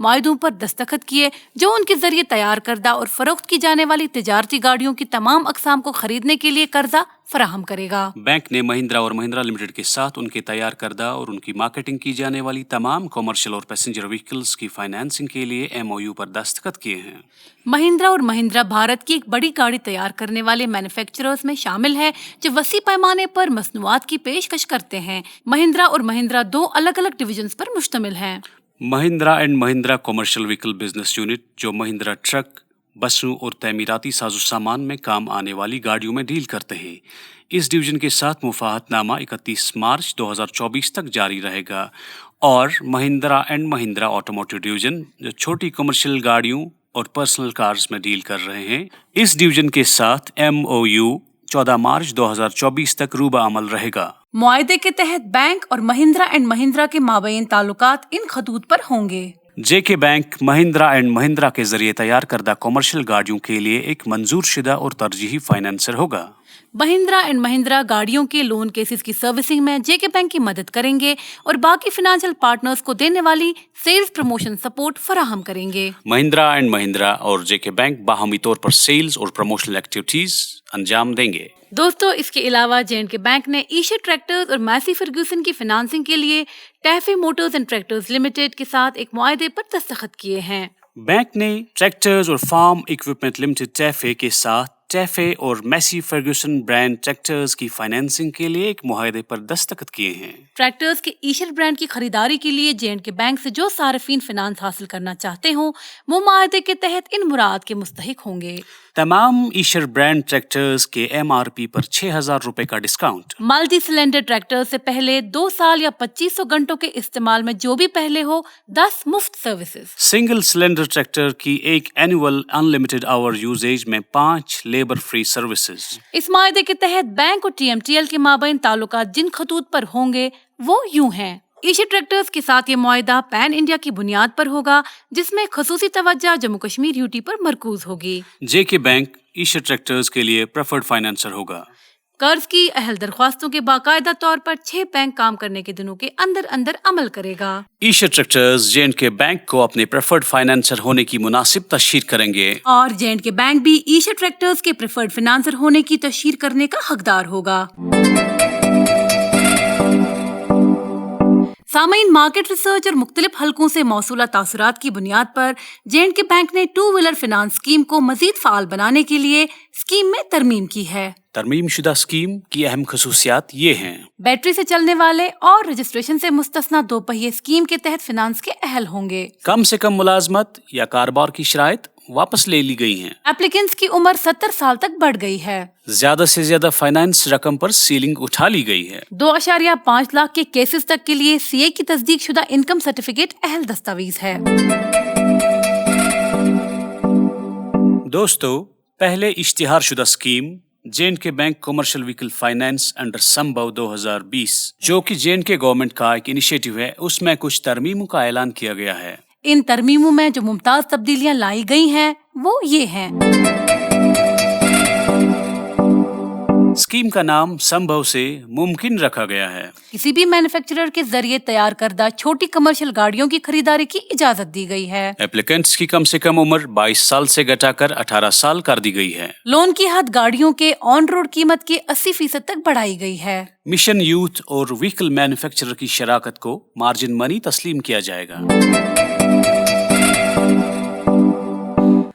معاہدوں پر دستخط کیے جو ان کے ذریعے تیار کردہ اور فروخت کی جانے والی تجارتی گاڑیوں کی تمام اقسام کو خریدنے کے لیے قرضہ فراہم کرے گا۔ بینک نے مہندرا اور مہندرا لمیٹڈ کے ساتھ ان کے تیار کردہ اور ان کی مارکیٹنگ کی جانے والی تمام کمرشل اور پیسنجر وہیکلز کی فائنانسنگ کے لیے MOU پر دستخط کیے ہیں۔ مہندرا اور مہندرا بھارت کی ایک بڑی گاڑی تیار کرنے والے مینوفیکچررز میں شامل ہے جو وسیع پیمانے پر مصنوعات کی پیشکش کرتے ہیں۔ مہندرا اور مہندرا 2 الگ الگ ڈویژنز پر مشتمل ہیں۔ Mahindra and Mahindra commercial vehicle business unit جو مہندرا ٹرک، بسوں اور تعمیراتی ساز و سامان میں کام آنے والی گاڑیوں میں ڈیل کرتے ہیں۔ اس ڈویژن کے ساتھ مفاہمت نامہ 31 مارچ 2024 تک جاری رہے گا، اور Mahindra and Mahindra automotive division جو چھوٹی کمرشل گاڑیوں اور پرسنل کارز میں ڈیل کر رہے ہیں، اس ڈویژن کے ساتھ MOU 14 مارچ 2024 تک روبہ عمل رہے گا۔ معاہدے کے تحت بینک اور مہندرا اینڈ مہندرا کے مابین تعلقات ان خطوط پر ہوں گے۔ JK bank Mahindra and Mahindra کے ذریعے تیار کردہ کمرشل گاڑیوں کے لیے ایک منظور شدہ اور ترجیحی فائنانسر ہوگا۔ مہندرا اینڈ مہندرا گاڑیوں کے لون کیسز کی سروسنگ میں JK بینک کی مدد کریں گے اور باقی فنانشل پارٹنرز کو دینے والی سیلز پروموشن سپورٹ فراہم کریں گے۔ مہندرا اینڈ مہندرا اور JK بینک باہمی طور پر سیلز اور پروموشنل ایکٹیویٹیز انجام دیں گے۔ دوستو، اس کے علاوہ JK بینک نے ایشر ٹریکٹرز اور میسی فرگوسن کی فنانسنگ کے لیے ٹیفے موٹرز اینڈ ٹریکٹرز لمیٹڈ کے ساتھ ایک معاہدے پر دستخط کیے ہیں۔ بینک نے ٹریکٹرز اور فارم ایکوپمنٹ لمیٹڈ ٹیفے کے ساتھ ٹیفے اور میسی فرگوسن برانڈ ٹریکٹرز کی فائنانسنگ کے لیے ایک معاہدے پر دستخط کیے ہیں۔ ٹریکٹرز کے ایشر برانڈ کی خریداری کے لیے JK بینک سے جو صارفین فنانس حاصل کرنا چاہتے ہوں وہ معاہدے کے تحت ان مراعات کے مستحق ہوں گے۔ تمام ایشر برانڈ ٹریکٹرز کے MRP پر 6,000 روپے کا ڈسکاؤنٹ۔ ملٹی سلنڈر ٹریکٹر سے پہلے 2 سال یا 2500 گھنٹوں کے استعمال میں جو بھی پہلے ہو 10 مفت سروسز۔ سنگل سلنڈر ٹریکٹر کی ایک اینول ان لمیٹڈ آور یوزیج میں 5 لیبر فری سروسز۔ اس معاہدے کے تحت بینک اور TMTL کے مابین تعلقات جن خطوط پر ہوں گے وہ یوں ہیں۔ ایشر ٹریکٹرز کے ساتھ یہ معاہدہ پین انڈیا کی بنیاد پر ہوگا جس میں خصوصی توجہ جموں کشمیر UT پر مرکوز ہوگی۔ JK بینک ایشر ٹریکٹرز کے لیے پریفرڈ فائنانسر ہوگا۔ قرض کی اہل درخواستوں کے باقاعدہ طور پر 6 بینک کام کرنے کے دنوں کے اندر اندر عمل کرے گا۔ ایشر ٹریکٹرز JK بینک کو اپنے پریفرڈ فائنانسر ہونے کی مناسب تشہیر کریں گے، اور JK بینک بھی ایشر ٹریکٹرز کے پریفرڈ فائنانسر ہونے کی تشہیر کرنے کا حقدار ہوگا۔ سامعین، مارکیٹ ریسرچ اور مختلف حلقوں سے موصولہ تاثرات کی بنیاد پر JK بینک نے 2 ویلر فنانس اسکیم کو مزید فعال بنانے کے لیے اسکیم میں ترمیم کی ہے۔ ترمیم شدہ اسکیم کی اہم خصوصیات یہ ہیں: بیٹری سے چلنے والے اور رجسٹریشن سے مستثنیٰ 2 پہیے اسکیم کے تحت فنانس کے اہل ہوں گے۔ کم سے کم ملازمت یا کاروبار کی شرائط واپس لے لی گئی ہیں۔ ایپلیکنٹس کی عمر 70 سال تک بڑھ گئی ہے۔ زیادہ سے زیادہ فائنانس رقم پر سیلنگ اٹھا لی گئی ہے۔ 2.5 لاکھ کے کیسز تک کے لیے CA کی تصدیق شدہ انکم سرٹیفکیٹ اہل دستاویز ہے۔ دوستو، پہلے اشتہار شدہ scheme JK bank commercial vehicle finance under سمبھو 2020 جو کہ JK گورنمنٹ کا ایک انیشیٹو ہے، اس میں کچھ ترمیموں کا اعلان کیا گیا ہے۔ ان ترمیموں میں جو ممتاز تبدیلیاں لائی گئی ہیں وہ یہ ہیں: اسکیم کا نام سمبھو سے ممکن رکھا گیا ہے۔ کسی بھی مینوفیکچرر کے ذریعے تیار کردہ چھوٹی کمرشل گاڑیوں کی خریداری کی اجازت دی گئی ہے۔ ایپلیکنٹس کی کم سے کم عمر 22 سال سے گھٹا کر 18 سال کر دی گئی ہے۔ لون کی حد گاڑیوں کے آن روڈ قیمت کے 80% تک بڑھائی گئی ہے۔ مشن یوتھ اور وہیکل مینوفیکچرر کی شراکت کو مارجن منی تسلیم کیا جائے گا۔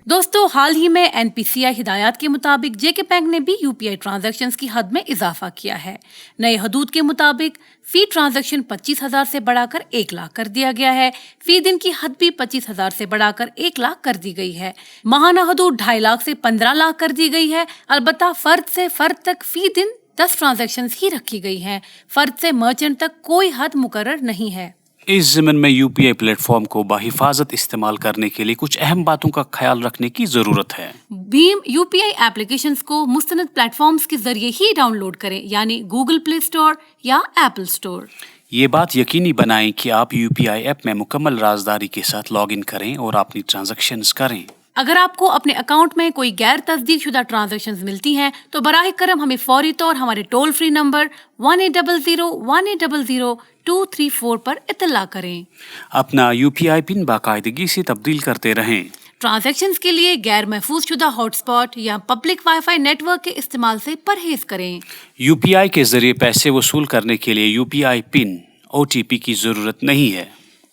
دوستو، حال ہی میں NPCI ہدایات کے مطابق JK بینک نے بھی UPI ٹرانزیکشنز کی حد میں اضافہ کیا ہے۔ نئے حدود کے مطابق فی ٹرانزیکشن 25,000 سے بڑھا کر 1 لاکھ کر دیا گیا ہے۔ فی دن کی حد بھی 25,000 سے بڑھا کر 1 لاکھ کر دی گئی ہے۔ ماہانہ حدود 2.5 لاکھ سے 15 لاکھ کر دی گئی ہے۔ البتہ فرد سے فرد تک فی دن 10 ٹرانزیکشنز ہی رکھی گئی ہیں۔ فرد سے مرچنٹ تک کوئی حد مقرر نہیں ہے۔ اس ضمن میں UPI پلیٹ فارم کو بحفاظت استعمال کرنے کے لیے کچھ اہم باتوں کا خیال رکھنے کی ضرورت ہے۔ بھیم UPI ایپلیکیشنز کو مستند پلیٹ فارمز کے ذریعے ہی ڈاؤن لوڈ کریں، یعنی گوگل پلے اسٹور یا ایپل اسٹور۔ یہ بات یقینی بنائیں کہ آپ UPI ایپ میں مکمل رازداری کے ساتھ لاگ ان کریں اور اپنی ٹرانزیکشنز کریں۔ اگر آپ کو اپنے اکاؤنٹ میں کوئی غیر تصدیق شدہ ٹرانزیکشنز ملتی ہیں تو براہ کرم ہمیں فوری طور ہمارے ٹول فری نمبر 1800-1800-234 پر اطلاع کریں۔ اپنا UPI پن باقاعدگی سے تبدیل کرتے رہیں۔ ٹرانزیکشنز کے لیے غیر محفوظ شدہ ہاٹ اسپاٹ یا public wifi network کے استعمال سے پرہیز کریں۔ UPI کے ذریعے پیسے وصول کرنے کے لیے UPI پن OTP کی ضرورت نہیں ہے۔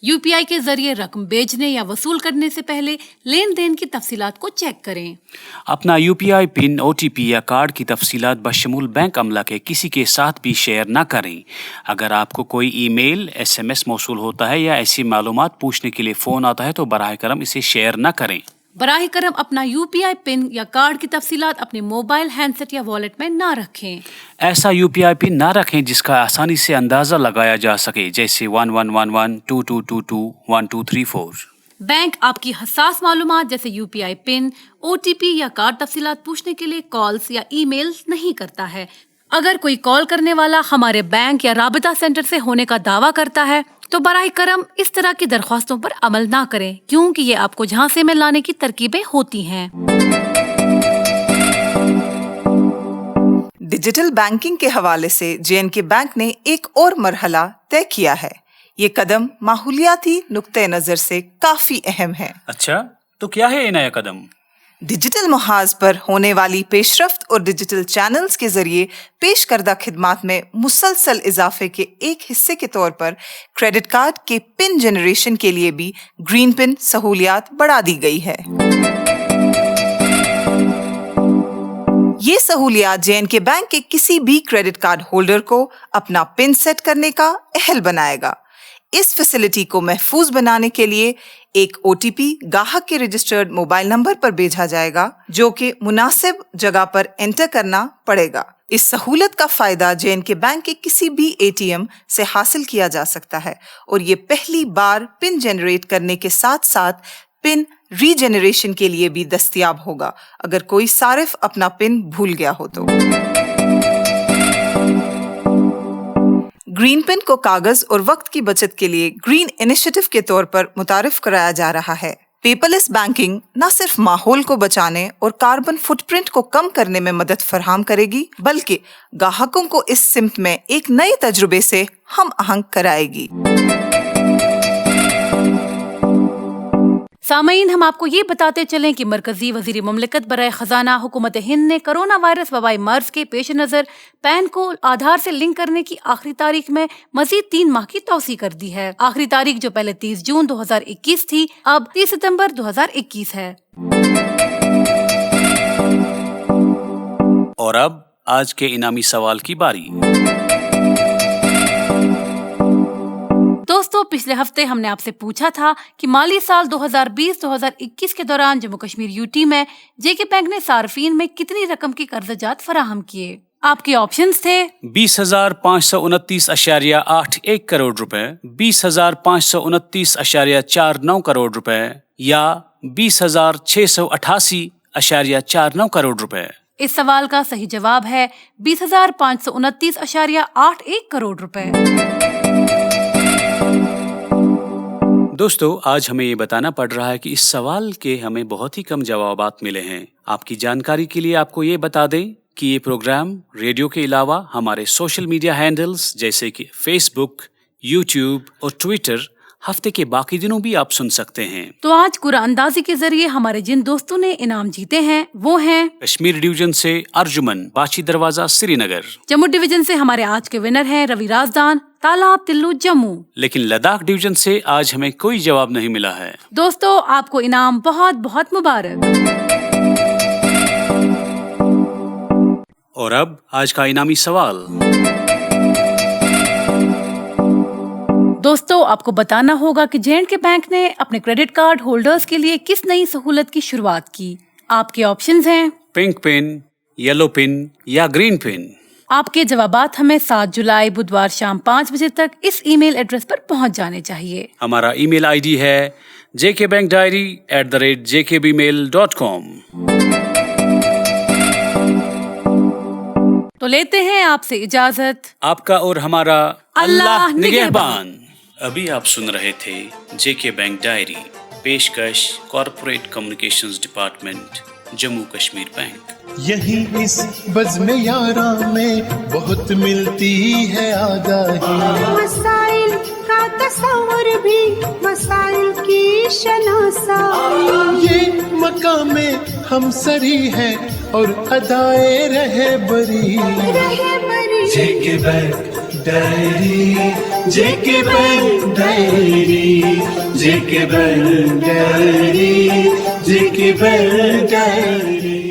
UPI کے ذریعے رقم بھیجنے یا وصول کرنے سے پہلے لین دین کی تفصیلات کو چیک کریں۔ اپنا UPI پن OTP یا کارڈ کی تفصیلات بشمول بینک عملہ کے کسی کے ساتھ بھی شیئر نہ کریں۔ اگر آپ کو کوئی ای میل SMS موصول ہوتا ہے یا ایسی معلومات پوچھنے کے لیے فون آتا ہے تو براہ کرم اسے شیئر نہ کریں۔ براہ کرم اپنا UPI پن یا کارڈ کی تفصیلات اپنے موبائل ہینڈ سیٹ یا والیٹ میں نہ رکھیں۔ ایسا UPI پن نہ رکھیں جس کا آسانی سے اندازہ لگایا جا سکے، جیسے 111122221234۔ بینک آپ کی حساس معلومات جیسے UPI پن، OTP یا کارڈ تفصیلات پوچھنے کے لیے کالز یا ای میلز نہیں کرتا ہے۔ اگر کوئی کال کرنے والا ہمارے بینک یا رابطہ سینٹر سے ہونے کا دعویٰ کرتا ہے تو براہ کرم اس طرح کی درخواستوں پر عمل نہ کریں، کیونکہ یہ آپ کو جھانسے میں لانے کی ترکیبیں ہوتی ہیں۔ ڈیجیٹل بینکنگ کے حوالے سے JNK بینک نے ایک اور مرحلہ طے کیا ہے۔ یہ قدم ماحولیاتی نقطۂ نظر سے کافی اہم ہے۔ اچھا، تو کیا ہے یہ نیا قدم؟ ڈیجیٹل محاذ پر ہونے والی پیش رفت اور ڈیجیٹل چینلز کے ذریعے پیش کردہ خدمات میں مسلسل اضافے کے ایک حصے کے طور پر کریڈٹ کارڈ کے پن جنریشن کے لیے بھی گرین پن سہولیات بڑھا دی گئی ہے۔ یہ سہولیات JNK بینک کے کسی بھی کریڈٹ کارڈ ہولڈر کو اپنا پن سیٹ کرنے کا اہل بنائے گا۔ اس فیسلٹی کو محفوظ بنانے کے لیے ایک OTP گاہک کے رجسٹرڈ موبائل نمبر پر بھیجا جائے گا، جو کہ مناسب جگہ پر انٹر کرنا پڑے گا۔ اس سہولت کا فائدہ JNK بینک کے کسی بھی ATM سے حاصل کیا جا سکتا ہے، اور یہ پہلی بار پن جنریٹ کرنے کے ساتھ ساتھ پن ری جنریشن کے لیے بھی دستیاب ہوگا اگر کوئی صارف اپنا پن بھول گیا ہو تو۔ گرین پن کو کاغذ اور وقت کی بچت کے لیے گرین انیشیٹو کے طور پر متعارف کرایا جا رہا ہے۔ پیپر لیس بینکنگ نہ صرف ماحول کو بچانے اور کاربن فٹ پرنٹ کو کم کرنے میں مدد فراہم کرے گی، بلکہ گاہکوں کو اس سمت میں ایک نئے تجربے سے ہم آہنگ کرائے گی۔ سامعین، ہم آپ کو یہ بتاتے چلیں کہ مرکزی وزیر مملکت برائے خزانہ حکومت ہند نے کرونا وائرس وبائی مرض کے پیش نظر پین کو آدھار سے لنک کرنے کی آخری تاریخ میں مزید 3 ماہ کی توسیع کر دی ہے۔ آخری تاریخ جو پہلے 30 جون 2021 تھی، اب 30 ستمبر 2021 ہے۔ اور اب آج کے انعامی سوال کی باری۔ دوستو، پچھلے ہفتے ہم نے آپ سے پوچھا تھا کہ مالی سال 2020-2021 کے دوران جموں کشمیر UT میں JK بینک نے صارفین میں کتنی رقم کے قرض جات فراہم کیے؟ آپ کے آپشنز تھے 20,529.81 کروڑ روپے، 20,529.49 کروڑ روپے یا 20,688.49 کروڑ روپے۔ اس سوال کا صحیح جواب ہے 20,529.81 کروڑ روپے۔ دوستو، آج ہمیں یہ بتانا پڑ رہا ہے کہ اس سوال کے ہمیں بہت ہی کم جوابات ملے ہیں۔ آپ کی جانکاری کے لیے آپ کو یہ بتا دیں کہ یہ پروگرام ریڈیو کے علاوہ ہمارے سوشل میڈیا ہینڈلز جیسے کہ فیس بک، یوٹیوب اور ٹویٹر ہفتے کے باقی دنوں بھی آپ سن سکتے ہیں۔ تو آج قرآن اندازی کے ذریعے ہمارے جن دوستوں نے انعام جیتے ہیں وہ ہیں کشمیر ڈویژن سے ارجمن، باچی دروازہ سری نگر۔ جموں ڈویژن سے ہمارے آج کے ونر ہیں روی رازدان، تالاب تلو جموں۔ لیکن لداخ ڈویژن سے آج ہمیں کوئی جواب نہیں ملا ہے۔ دوستو، آپ کو انعام بہت بہت مبارک۔ اور اب آج کا انعامی سوال۔ دوستو، آپ کو بتانا ہوگا کہ JNK بینک نے اپنے کریڈٹ کارڈ ہولڈرز کے لیے کس نئی سہولت کی شروعات کی۔ آپ کے آپشنز ہیں پنک پن، یلو پن یا گرین پن۔ آپ کے جوابات ہمیں 7 جولائی بدوار شام 5 بجے تک اس ای میل ایڈریس پر پہنچ جانے چاہیے۔ ہمارا ای میل ID ہے jkbankdiary@jkbmail.com۔ تو لیتے ہیں آپ سے اجازت۔ آپ کا اور ہمارا اللہ اللہ نگہبان۔ نگہبان۔ ابھی آپ سن رہے تھے JK بینک ڈائری، پیشکش corporate communications department Jammu Kashmir bank. یہی اس بزم یاراں میں بہت ملتی ہے آگاہی. مسائل کا تصور بھی مسائل کی شناسائی. یہ مقام ہم سری ہے اور ادائے رہے بری. جے کے بینک ڈائری, جے کے بینک ڈائری, جے کے بینک ڈائری, جے کے بینک ڈائری.